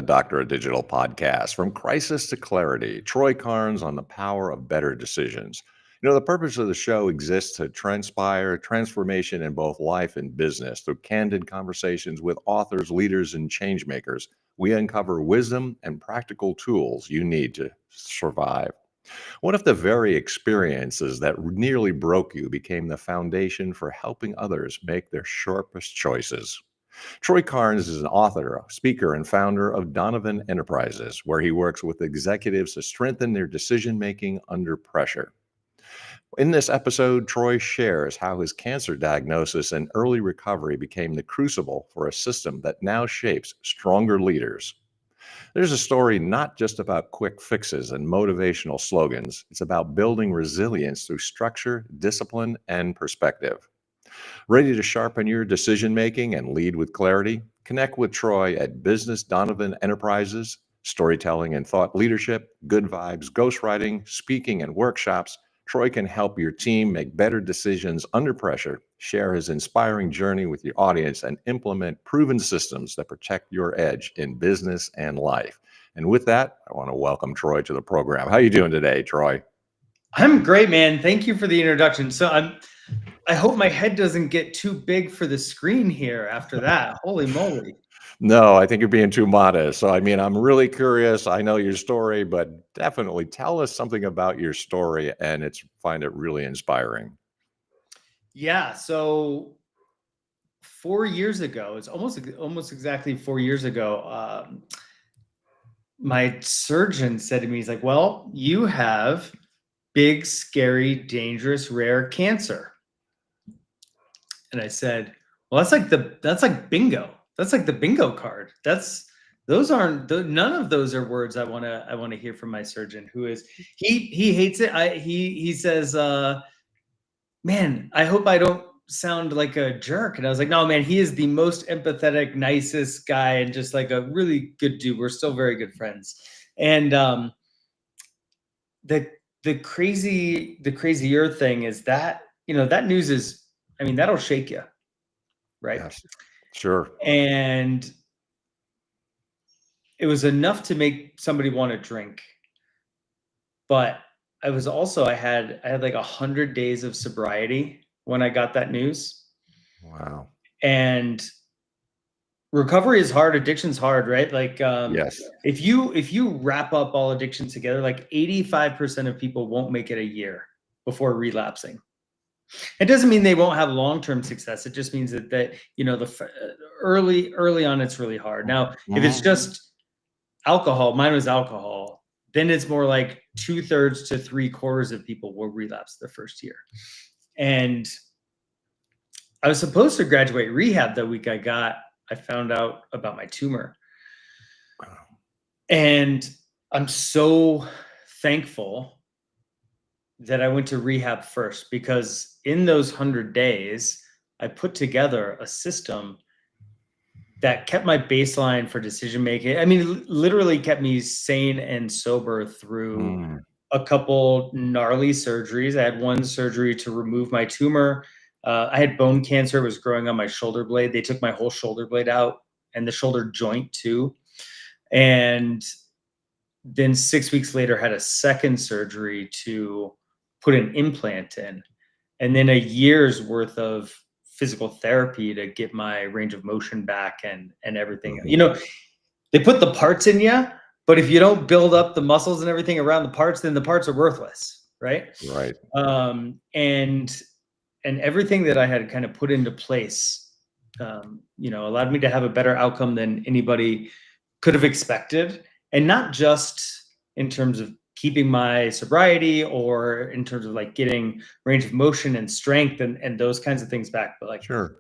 Doctor of Digital podcast. From crisis to clarity, Troy Karnes on the power of better decisions. The purpose of the show exists to transpire transformation in both life and business. Through candid conversations with authors, leaders, and changemakers, we uncover wisdom and practical tools you need to survive. What if the very experiences that nearly broke you became the foundation for helping others make their sharpest choices? Troy Karnes is an author, speaker, and founder of Donovan Enterprises, where he works with executives to strengthen their decision making under pressure. In this episode, Troy shares how his cancer diagnosis and early recovery became the crucible for a system that now shapes stronger leaders. There's a story not just about quick fixes and motivational slogans, it's about building resilience through structure, discipline, and perspective. Ready to sharpen your decision making and lead with clarity? Connect with Troy at Business Donovan Enterprises, storytelling and thought leadership, good vibes, ghostwriting, speaking, and workshops. Troy can help your team make better decisions under pressure, share his inspiring journey with your audience, and implement proven systems that protect your edge in business and life. And with that, I want to welcome Troy to the program. How are you doing today, Troy? I'm great, man. Thank you for the introduction. I hope my head doesn't get too big for the screen here after that. Holy moly. No, I think you're being too modest. So, I'm really curious. I know your story, but definitely tell us something about your story, and find it really inspiring. Yeah. So 4 years ago, it's almost exactly 4 years ago. My surgeon said to me, he's like, "Well, you have big, scary, dangerous, rare cancer." And I said, "Well, that's like bingo. That's like the bingo card. None of those are words I want to hear from my surgeon, who is he hates it. He says, man, I hope I don't sound like a jerk." And I was like, "No, man, he is the most empathetic, nicest guy, and just like a really good dude. We're still very good friends." And the crazier thing is that that news is, that'll shake you, right? Yes, sure. And it was enough to make somebody want to drink. But I had like 100 days of sobriety when I got that news. Wow. And recovery is hard, addiction's hard, right? Like Yes. if you wrap up all addictions together, like 85% of people won't make it a year before relapsing. It doesn't mean they won't have long-term success. It just means that early on it's really hard. Now, if it's just alcohol, mine was alcohol, then it's more like 2/3 to 3/4 of people will relapse the first year. And I was supposed to graduate rehab the week I found out about my tumor. And I'm so thankful that I went to rehab first, because in those 100 days, I put together a system that kept my baseline for decision making. Literally kept me sane and sober through a couple gnarly surgeries. I had one surgery to remove my tumor. I had bone cancer. It was growing on my shoulder blade. They took my whole shoulder blade out and the shoulder joint too. And then 6 weeks later, had a second surgery to put an implant in, and then a year's worth of physical therapy to get my range of motion back and everything. They put the parts in you, but if you don't build up the muscles and everything around the parts, then the parts are worthless, right? Right. And everything that I had kind of put into place, allowed me to have a better outcome than anybody could have expected. And not just in terms of keeping my sobriety or in terms of like getting range of motion and strength and those kinds of things back, but like, Sure.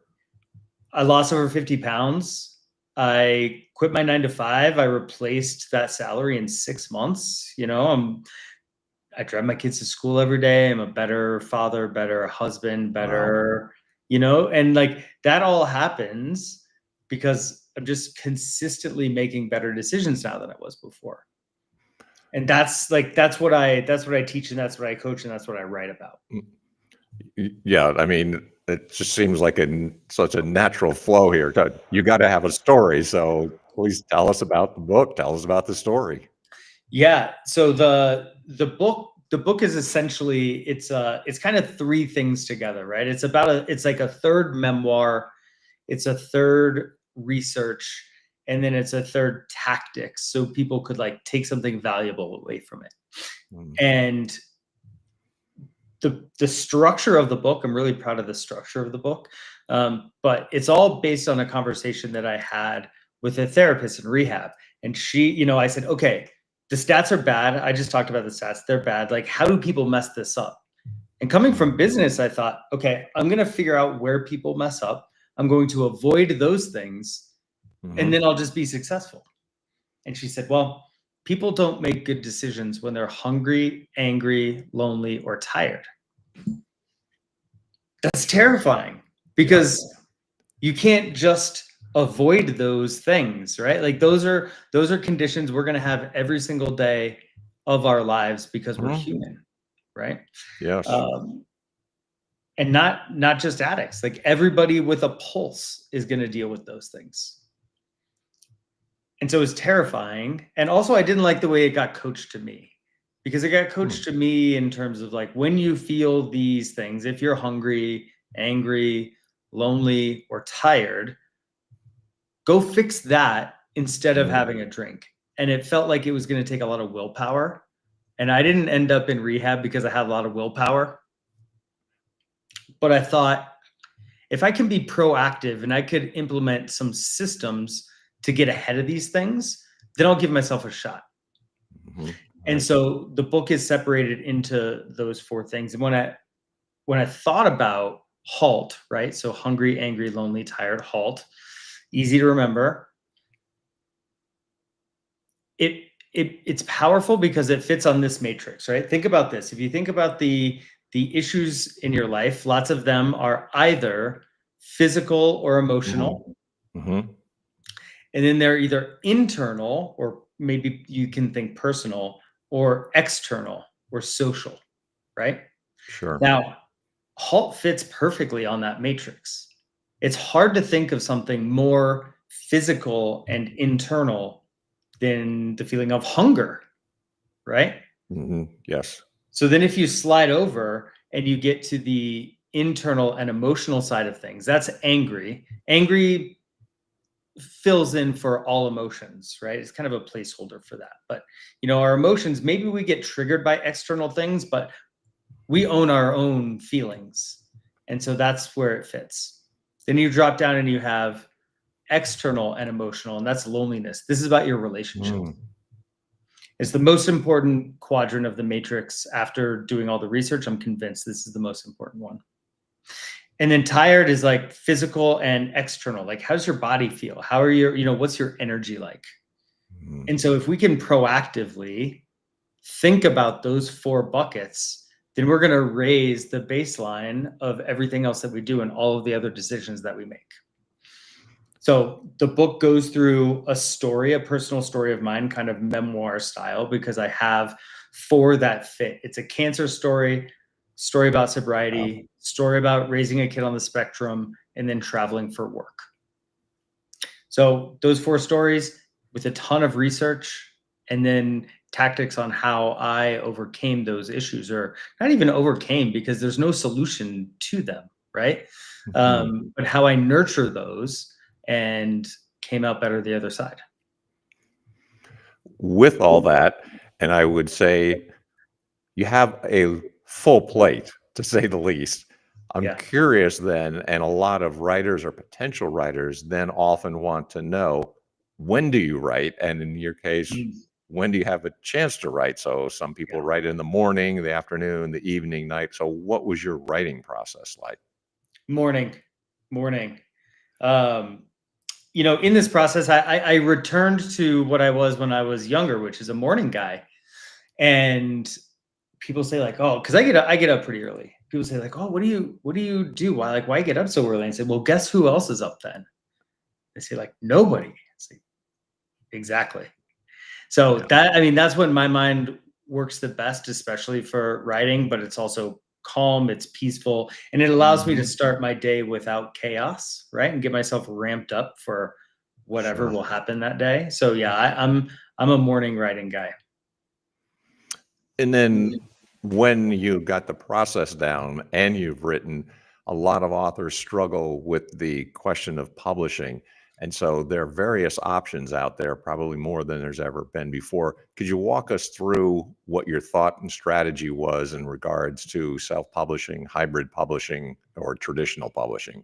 I lost over 50 pounds. I quit my 9 to 5. I replaced that salary in 6 months. I drive my kids to school every day. I'm a better father, better husband, better, and like that all happens because I'm just consistently making better decisions now than I was before. And that's what I teach, and that's what I coach, and that's what I write about. Yeah, it just seems like such a natural flow here. You got to have a story. So Please tell us about the book. Tell us about the story. Yeah. So the book is essentially it's kind of three things together, right? It's like a third memoir, it's a third research, and then it's a third tactics, so people could like take something valuable away from it. Mm, And the structure of the book, I'm really proud of the structure of the book, but it's all based on a conversation that I had with a therapist in rehab. And I said, okay, the stats are bad. I just talked about the stats. They're bad. Like, how do people mess this up? And coming from business, I thought, okay, I'm going to figure out where people mess up. I'm going to avoid those things, and mhm. then I'll just be successful. And she said, well, people don't make good decisions when they're hungry, angry, lonely, or tired. That's terrifying Yeah. because you can't just avoid those things, right? Like those are conditions we're going to have every single day of our lives because we're Mhm. human, right? Yes. Um, and not just addicts. Like everybody with a pulse is going to deal with those things. And so it was terrifying. And also I didn't like the way it got coached to me, because it got Hmm. coached to me in terms of like, when you feel these things, if you're hungry, angry, lonely, or tired, go fix that instead of Mm. having a drink. And it felt like it was going to take a lot of willpower. And I didn't end up in rehab because I had a lot of willpower. But I thought, if I can be proactive and I could implement some systems to get ahead of these things, then I'll give myself a shot. Mhm. And Right. so the book is separated into those four things. And when I thought about HALT, right? So hungry, angry, lonely, tired, HALT, easy to remember. It's powerful because it fits on this matrix, right? Think about this. If you think about the issues in your life, lots of them are either physical or Mhm. emotional, Mhm. and then they're either internal, or maybe you can think personal, or external or social, right? Sure. Now, HALT fits perfectly on that matrix. It's hard to think of something more physical and internal than the feeling of hunger, right? Mhm. Yes. So then if you slide over and you get to the internal and emotional side of things, that's angry. Angry fills in for all emotions, right? It's kind of a placeholder for that. But our emotions, maybe we get triggered by external things, but we own our own feelings. And so that's where it fits. Then you drop down and you have external and emotional, and that's loneliness. This is about your relationship. Mm. It's the most important quadrant of the matrix. After doing all the research, I'm convinced this is the most important one. And then tired is like physical and external. Like, how's your body feel? How are what's your energy like? Mm. And so if we can proactively think about those four buckets, then we're going to raise the baseline of everything else that we do and all of the other decisions that we make. So the book goes through a story, a personal story of mine, kind of memoir style, because I have four that fit. It's a cancer story about Wow. sobriety, story about raising a kid on the spectrum, and then traveling for work. So those four stories with a ton of research, and then tactics on how I overcame those issues, or not even overcame, because there's no solution to them, right? Mhm. But how I nurture those and came out better the other side. With all that, and I would say you have a full plate, to say the least. I'm Yeah. curious then, and a lot of writers or potential writers then often want to know, when do you write? And in your case, Mm. when do you have a chance to write? So some people Yeah. write in the morning, the afternoon, the evening, night. So what was your writing process like? Morning, morning. Um, in this process, I returned to what I was when I was younger, which is a morning guy. And people say like, oh, because I get up pretty early. People say like, oh, what do you do? Why get up so early? And I say, well, guess who else is up then? They say like, nobody. It's like, exactly. So Yeah. that's when my mind works the best, especially for writing. But it's also calm, it's peaceful, and it allows me to Mhm. start my day without chaos, right? And get myself ramped up for whatever Sure. will happen that day. So yeah, I'm a morning writing guy. And then when you got the process down and you've written, a lot of authors struggle with the question of publishing. And so there are various options out there, probably more than there's ever been before. Could you walk us through what your thought and strategy was in regards to self-publishing, hybrid publishing, or traditional publishing?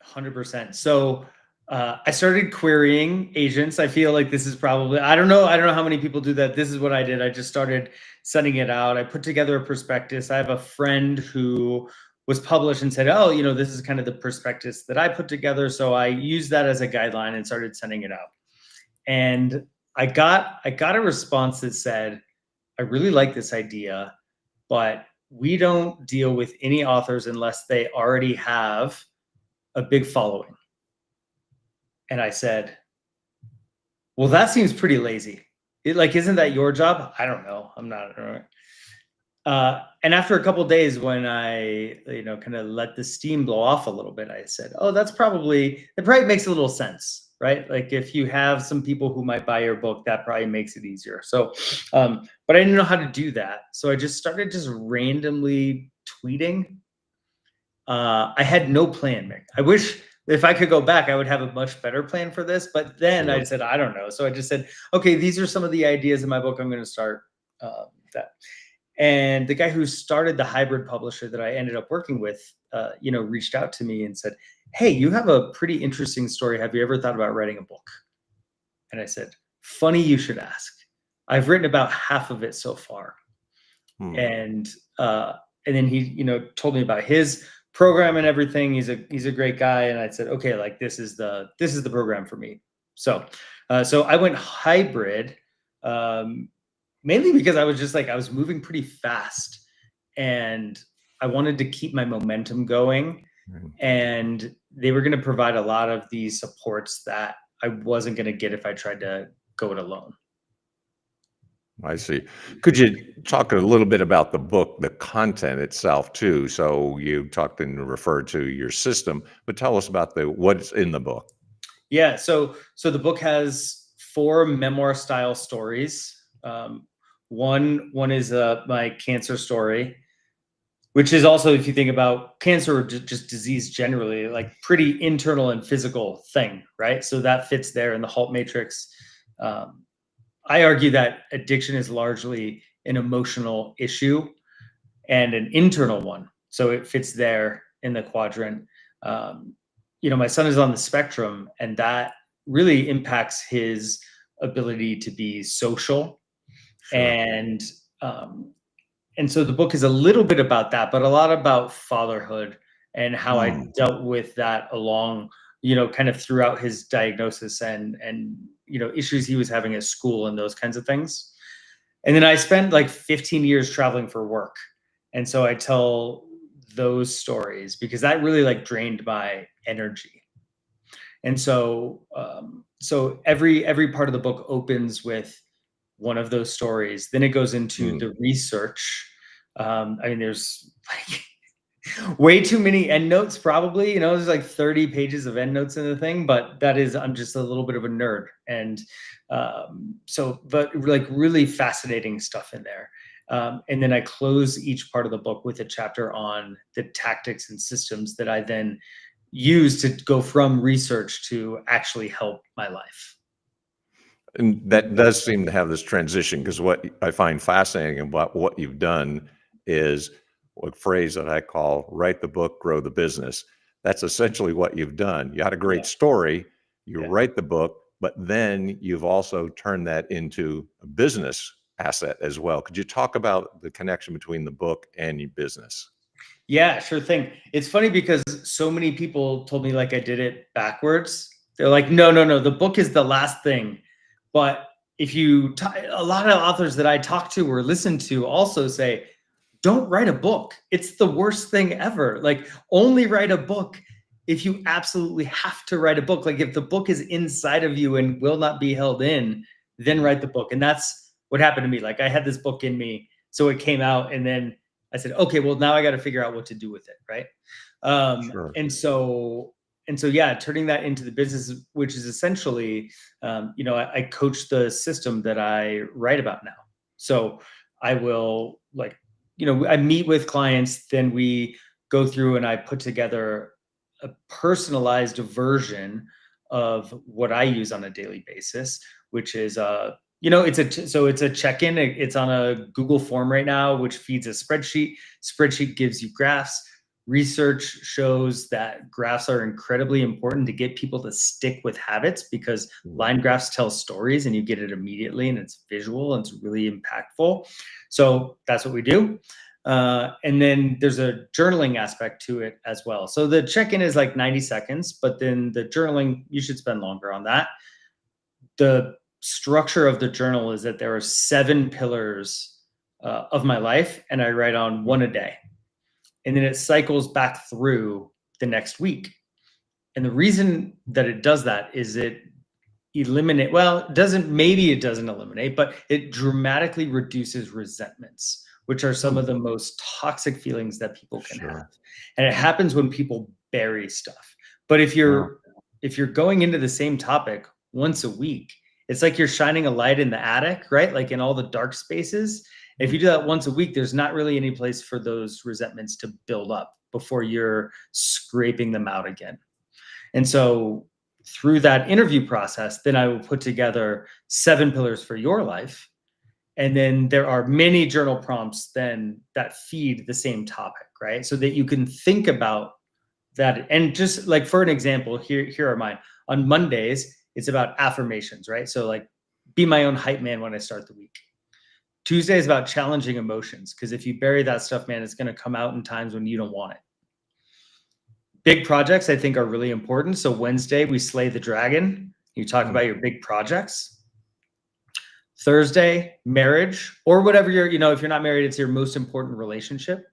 100%. So I started querying agents. I feel like this is probably, I don't know how many people do that. This is what I did. I just started sending it out. I put together a prospectus. I have a friend who was published and said, oh, this is kind of the prospectus that I put together. So I used that as a guideline and started sending it out. And I got a response that said, I really like this idea, but we don't deal with any authors unless they already have a big following. And I said, well, that seems pretty lazy. Isn't that your job? I don't know. I'm not. And after a couple of days, when I, kind of let the steam blow off a little bit, I said, oh, it probably makes a little sense, right? Like if you have some people who might buy your book, that probably makes it easier. So, but I didn't know how to do that. So I just started randomly tweeting. I had no plan, Mick. I wish if I could go back, I would have a much better plan for this. But then I Sure. said, I don't know. So I just said, okay, these are some of the ideas in my book. I'm going to start that. And the guy who started the hybrid publisher that I ended up working with, reached out to me and said, hey, you have a pretty interesting story. Have you ever thought about writing a book? And I said, funny you should ask. I've written about half of it so far. Hmm. And then he, told me about his program and everything. He's a great guy. And I said, okay, like this is the program for me. So I went hybrid, mainly because I was just I was moving pretty fast and I wanted to keep my momentum going. Hmm. And they were going to provide a lot of these supports that I wasn't going to get if I tried to go it alone. I see. Could you talk a little bit about the book, the content itself too? So you talked and referred to your system, but tell us about what's in the book. Yeah. So the book has 4 memoir style stories. One is my cancer story, which is also, if you think about cancer or just disease generally, pretty internal and physical thing, right? So that fits there in the HALT matrix. I argue that addiction is largely an emotional issue and an internal one. So it fits there in the quadrant. My son is on the spectrum, and that really impacts his ability to be social. Sure. And so the book is a little bit about that, but a lot about fatherhood and how I Hmm. dealt with that along, kind of throughout his diagnosis and issues he was having at school and those kinds of things. And then I spent 15 years traveling for work. And so I tell those stories because that really drained my energy. And so every part of the book opens with one of those stories. Then it goes into Hmm. the research. There's way too many endnotes, probably. There's 30 pages of endnotes in the thing, but I'm just a little bit of a nerd. And but really fascinating stuff in there. And then I close each part of the book with a chapter on the tactics and systems that I then use to go from research to actually help my life. And that does seem to have this transition because what I find fascinating about what you've done is a phrase that I call write the book, grow the business. That's essentially what you've done. You had a Yeah. great story, you Yeah. write the book, but then you've also turned that into a business asset as well. Could you talk about the connection between the book and your business? Yeah, sure thing. It's funny because so many people told me I did it backwards. They're like, no, no, no, the book is the last thing. But if a lot of authors that I talk to or listen to also say, don't write a book. It's the worst thing ever. Only write a book if you absolutely have to write a book. If the book is inside of you and will not be held in, then write the book. And that's what happened to me. I had this book in me, so it came out, and then I said, okay, well, now I got to figure out what to do with it, right? Sure. And so yeah, turning that into the business, which is essentially, I coach the system that I write about now. So I will I meet with clients, then we go through and I put together a personalized version of what I use on a daily basis, which is it's a check-in. It's on a Google form right now, which feeds a spreadsheet. Spreadsheet gives you graphs. Research shows that graphs are incredibly important to get people to stick with habits, because line graphs tell stories and you get it immediately, and it's visual and it's really impactful. So that's what we do. And then there's a journaling aspect to it as well. So the check-in is like 90 seconds, but then the journaling, you should spend longer on that. The structure of the journal is that there are 7 pillars of my life, and I write on one a day. And then it cycles back through the next week. And the reason that it does that is it doesn't eliminate, but it dramatically reduces resentments, which are some of the most toxic feelings that people can have. And it happens when people bury stuff. But if you're going into the same topic once a week, it's like you're shining a light in the attic, right? Like in all the dark spaces. If you do that once a week, there's not really any place for those resentments to build up before you're scraping them out again. And so through that interview process, then I will put together 7 pillars for your life. And then there are many journal prompts then that feed the same topic, right? So that you can think about that. And just like, for an example, here are mine. On Mondays, it's about affirmations, right? So like, be my own hype man when I start the week. Tuesday is about challenging emotions, because if you bury that stuff, man, it's going to come out in times when you don't want it. Big projects, I think, are really important. So Wednesday, we slay the dragon. You talk about your big projects. Thursday, marriage, or whatever if you're not married, it's your most important relationship.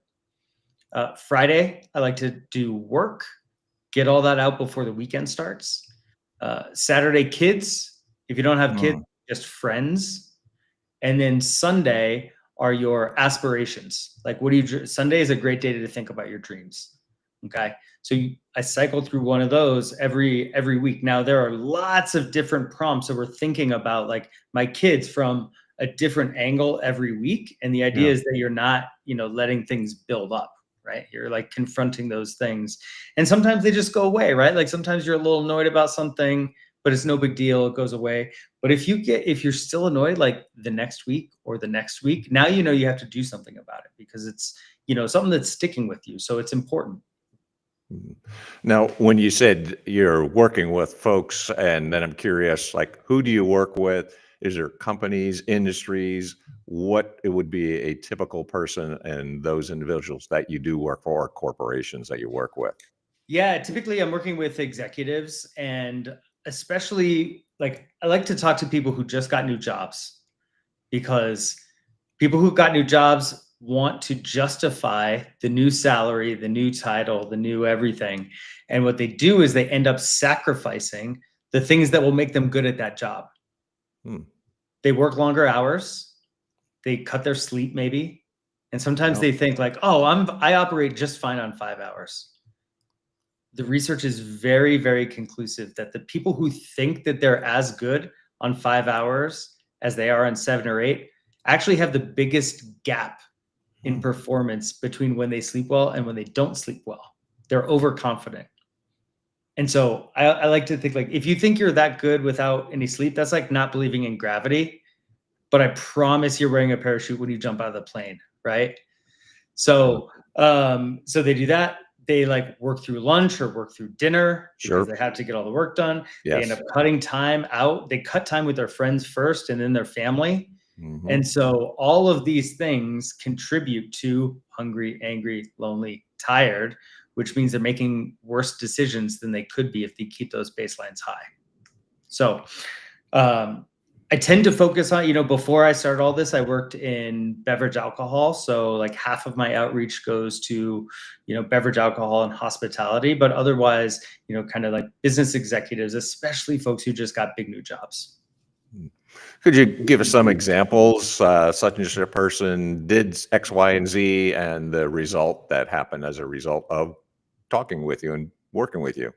Friday, I like to do work, get all that out before the weekend starts. Saturday, kids. If you don't have kids, just friends. And then Sunday are your aspirations. Like, Sunday is a great day to think about your dreams. Okay. So I cycle through one of those every week. Now there are lots of different prompts that we're thinking about, like my kids, from a different angle every week. And the idea is that you're not, letting things build up, right? You're like confronting those things. And sometimes they just go away, right? Like sometimes you're a little annoyed about something, but it's no big deal. It goes away. But if you're still annoyed, like the next week or the next week, now you have to do something about it, because it's, something that's sticking with you. So it's important. Now, when you said you're working with folks, and then I'm curious, like, who do you work with? Is there companies, industries? What it would be a typical person and those individuals that you do work for, or corporations that you work with? Yeah, typically I'm working with executives, and especially like I like to talk to people who just got new jobs, because people who got new jobs want to justify the new salary, the new title, the new everything. And what they do is they end up sacrificing the things that will make them good at that job. They work longer hours. They cut their sleep maybe. And sometimes they think like, oh, I operate just fine on 5 hours. The research is very, very conclusive that the people who think that they're as good on 5 hours as they are on 7 or 8 actually have the biggest gap in performance between when they sleep well and when they don't sleep well. They're overconfident. And so I like to think, like, if you think you're that good without any sleep, that's like not believing in gravity. But I promise you're wearing a parachute when you jump out of the plane, right? So so they do that. They like work through lunch or work through dinner because they have to get all the work done. They end up cutting time out. They cut time with their friends first and then their family. And so all of these things contribute to hungry, angry, lonely, tired, which means they're making worse decisions than they could be if they keep those baselines high. So I tend to focus on, before I started all this, I worked in beverage alcohol. So like half of my outreach goes to, beverage alcohol and hospitality, but otherwise, kind of like business executives, especially folks who just got big new jobs. Could you give us some examples, such as a person did X, Y, and Z, and the result that happened as a result of talking with you and working with you?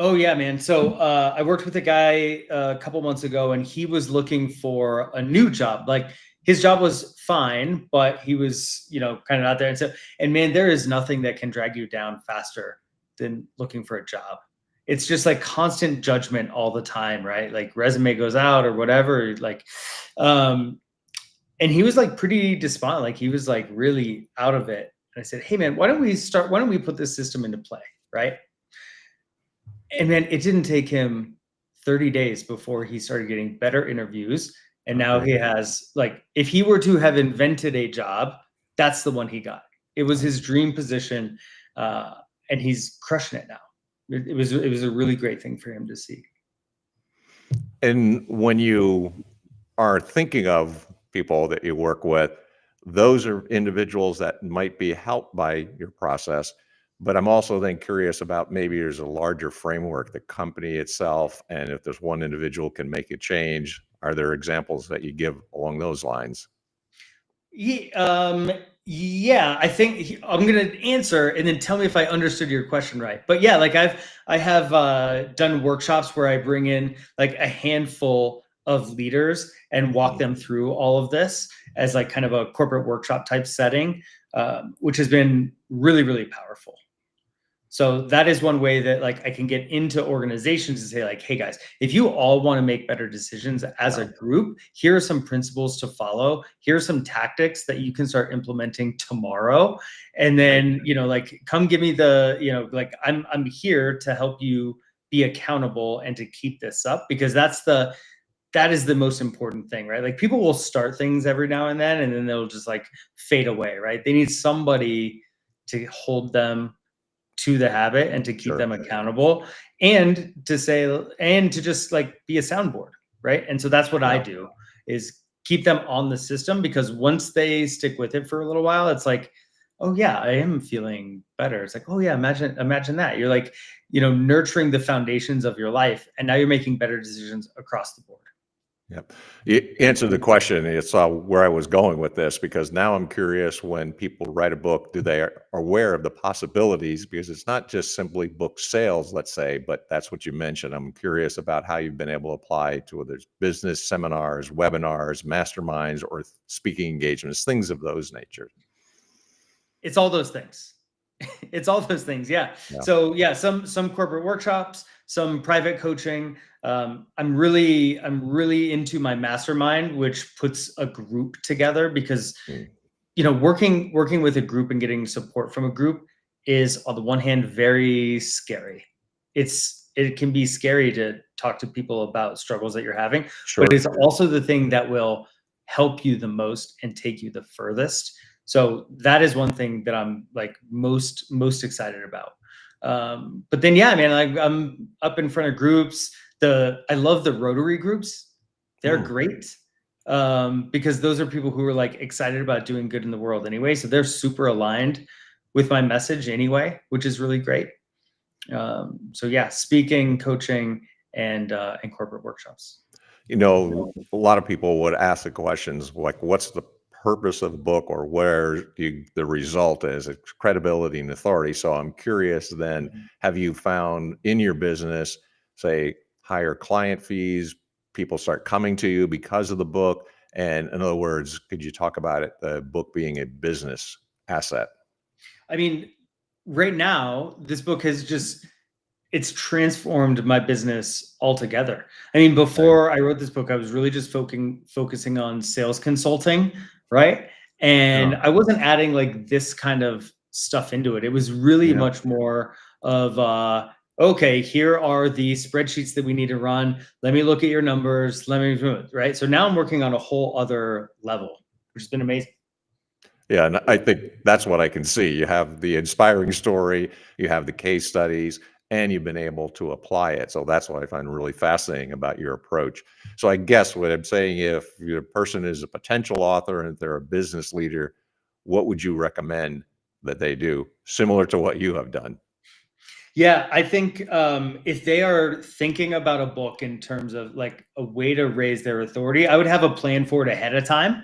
Oh yeah, man. So I worked with a guy a couple months ago, and he was looking for a new job. Like his job was fine, but he was, kind of out there. And man, there is nothing that can drag you down faster than looking for a job. It's just like constant judgment all the time, right? Like resume goes out or whatever. Um, and he was like pretty despondent. Like he was like really out of it. And I said, "Hey man, why don't we put this system into play?" Right. And then it didn't take him 30 days before he started getting better interviews. And now Okay. he has, like, if he were to have invented a job, that's the one he got. It was his dream position, uh, and he's crushing it now. It was a really great thing for him to see. And when you are thinking of people that you work with, those are individuals that might be helped by your process. But I'm also then curious about maybe there's a larger framework, the company itself, and if there's one individual can make a change, are there examples that you give along those lines? Yeah, I think I'm gonna answer and then tell me if I understood your question right. But yeah, like I have done workshops where I bring in like a handful of leaders and walk Mhm. them through all of this as like kind of a corporate workshop type setting, which has been really, really powerful. So that is one way that like I can get into organizations and say like, hey guys, if you all want to make better decisions as Yeah, a group, here are some principles to follow. Here are some tactics that you can start implementing tomorrow. And right. then, like come give me like I'm here to help you be accountable and to keep this up because that is the most important thing, right? Like people will start things every now and then they'll just like fade away, right? They need somebody to hold them to the habit and to keep Sure. them accountable and to say and to just like be a soundboard, right? And so that's what I Yeah. do is keep them on the system because once they stick with it for a little while, it's like, oh yeah, I am feeling better. It's like, oh yeah, imagine that. You're like, nurturing the foundations of your life and now you're making better decisions across the board. Yep. You answered the question. It's where I was going with this because now I'm curious when people write a book, do they are aware of the possibilities? Because it's not just simply book sales, let's say, but that's what you mentioned. I'm curious about how you've been able to apply to whether it's business seminars, webinars, masterminds, or speaking engagements, things of those nature. It's all those things. It's all those things. Yeah. Yeah. So yeah, some corporate workshops, some private coaching. I'm really into my mastermind, which puts a group together because Mm. working with a group and getting support from a group is on the one hand very scary. It can be scary to talk to people about struggles that you're having, but Sure. it's also the thing that will help you the most and take you the furthest. So that is one thing that I'm like most excited about. But then yeah, man, like I'm up in front of groups. I love the Rotary groups. They're Mm. great because those are people who are like excited about doing good in the world anyway. So they're super aligned with my message anyway, which is really great. So yeah, speaking, coaching, and corporate workshops. A lot of people would ask the questions like, what's the purpose of the book or the result is? It's credibility and authority. So I'm curious then, Mhm. have you found in your business, say, higher client fees, people start coming to you because of the book? And in other words, could you talk about it, the book being a business asset? I mean, right now, this book has just it's transformed my business altogether. I mean, Okay. before I wrote this book, I was really just focusing on sales consulting, right? Yeah. And I wasn't adding like this kind of stuff into it. It was really Yeah. much more of okay, here are the spreadsheets that we need to run. Let me look at your numbers. Let me right. So now I'm working on a whole other level, which has been amazing. Yeah, and I think that's what I can see. You have the inspiring story, you have the case studies, and you've been able to apply it. So that's what I find really fascinating about your approach. So I guess what I'm saying, if your person is a potential author and if they're a business leader, what would you recommend that they do, similar to what you have done? Yeah, I think if they are thinking about a book in terms of like a way to raise their authority, I would have a plan for it ahead of time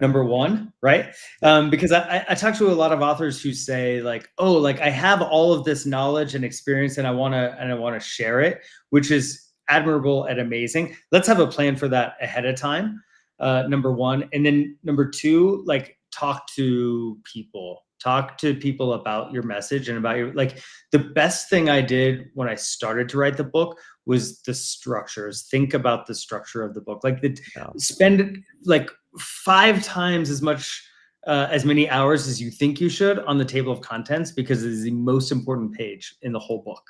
Yeah. number one, right? Yeah. Because I talk to a lot of authors who say like, oh, like I have all of this knowledge and experience and I want to share it, which is admirable and amazing. Let's have a plan for that ahead of time. Number one. And then number two, like talk to people about your message and about your, like, the best thing I did when I started to write the book was the structures. Think about the structure of the book, like Yeah. spend like 5 times as many hours as you think you should on the table of contents, because it is the most important page in the whole book.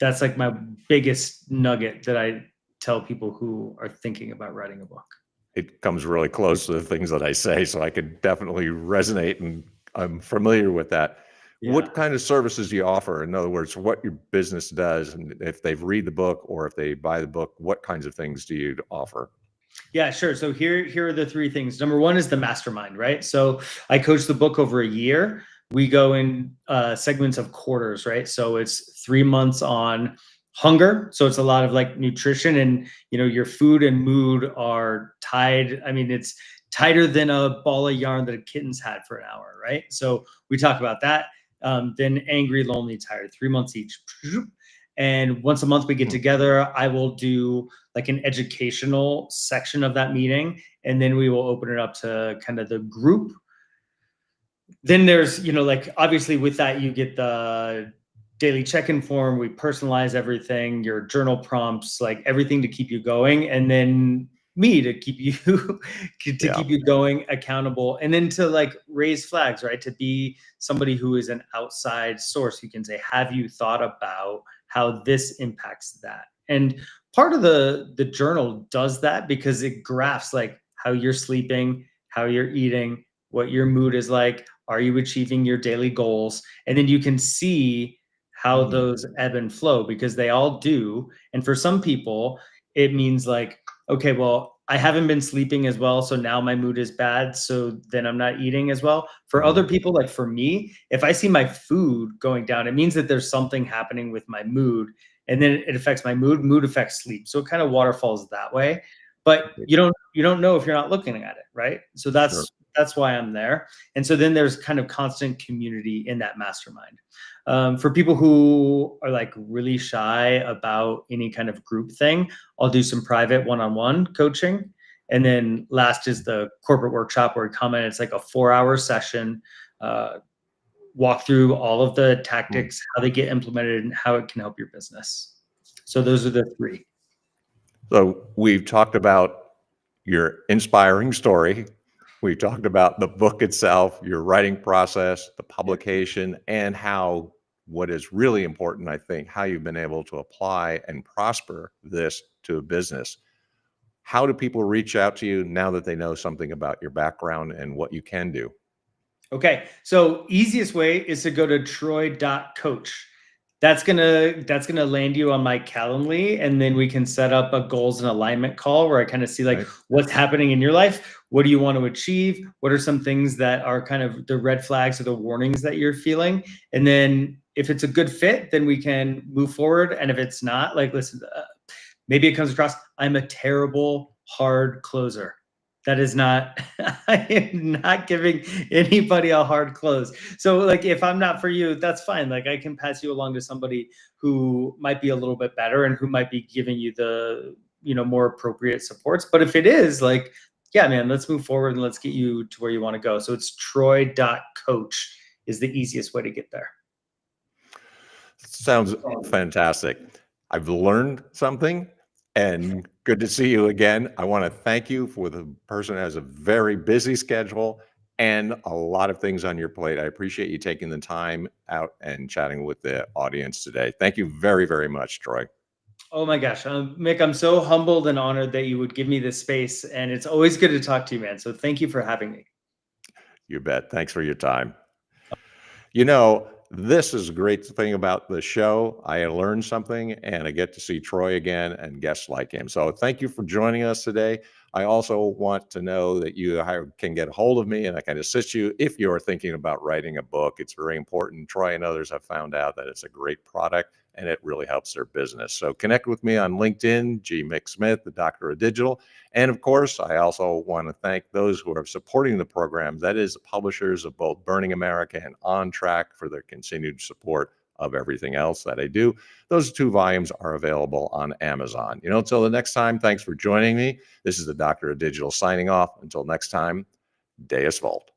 That's like my biggest nugget that I tell people who are thinking about writing a book. It comes really close to the things that I say, so I could definitely resonate, and I'm familiar with that. Yeah. What kind of services do you offer? In other words, what your business does, and if they read the book or if they buy the book, what kinds of things do you offer? Yeah, sure. So here are the three things. Number one is the mastermind, right? So I coach the book over a year. We go in segments of quarters, right? So it's 3 months on hunger. So it's a lot of like nutrition, and your food and mood are tied. I mean, it's tighter than a ball of yarn that a kitten's had for an hour, right? So we talk about that. Then angry, lonely, tired, 3 months each. And once a month we get Hmm. together. I will do like an educational section of that meeting, and then we will open it up to kind of the group. Then there's, like, obviously with that you get the daily check-in form. We personalize everything, your journal prompts, like everything to keep you going, and then me to keep you to Yeah. keep you going, accountable, and then to like raise flags, right? To be somebody who is an outside source who can say, have you thought about how this impacts that? And part of the journal does that because it graphs like how you're sleeping, how you're eating, what your mood is like, are you achieving your daily goals? And then you can see how Mm. those ebb and flow, because they all do. And for some people, it means like, okay, well, I haven't been sleeping as well, so now my mood is bad, so then I'm not eating as well. For other Mhm. people, like for me, if I see my food going down, it means that there's something happening with my mood, and then it affects my mood affects sleep. So it kind of waterfalls that way. But you don't know if you're not looking at it, right? So Sure. that's why I'm there. And so then there's kind of constant community in that mastermind. For people who are like really shy about any kind of group thing, I'll do some private one-on-one coaching. And then last is the corporate workshop where we come in. It's like a 4-hour session, uh, walk through all of the Mm. tactics, how they get implemented, and how it can help your business. So those are the three. So we've talked about your inspiring story. We've talked about the book itself, your writing process, the Yeah. publication, and how what is really important, I think, how you've been able to apply and prosper this to a business. How do people reach out to you now that they know something about your background and what you can do? Okay, so easiest way is to go to troy.coach. That's gonna land you on my Calendly, and then we can set up a goals and alignment call where I kind of see like Right? what's happening in your life, what do you want to achieve, what are some things that are kind of the red flags or the warnings that you're feeling, and then if it's a good fit, then we can move forward. And if it's not, like, listen, maybe it comes across, I'm a terrible hard closer. That is not, I am not giving anybody a hard close. So, like, if I'm not for you, that's fine. Like, I can pass you along to somebody who might be a little bit better and who might be giving you the, more appropriate supports. But if it is, like, yeah, man, let's move forward and let's get you to where you want to go. So it's troy.coach is the easiest way to get there. Sounds fantastic. I've learned something, and good to see you again. I want to thank you for the person who has a very busy schedule and a lot of things on your plate. I appreciate you taking the time out and chatting with the audience today. Thank you very, very much, Troy. Oh my gosh, Mick, I'm so humbled and honored that you would give me this space, and it's always good to talk to you, man. So thank you for having me. You bet. Thanks for your time. You know, this is a great thing about the show. I learned something and I get to see Troy again and guests like him. So thank you for joining us today. I also want to know that you can get a hold of me and I can assist you if you're thinking about writing a book. It's very important. Troy and others have found out that it's a great product and it really helps their business. So connect with me on LinkedIn, G. Mick Smith, the Doctor of Digital. And of course, I also want to thank those who are supporting the program. That is the publishers of both Burning America and On Track for their continued support of everything else that I do. Those 2 volumes are available on Amazon. Until the next time, thanks for joining me. This is the Doctor of Digital signing off. Until next time, Deus Volt.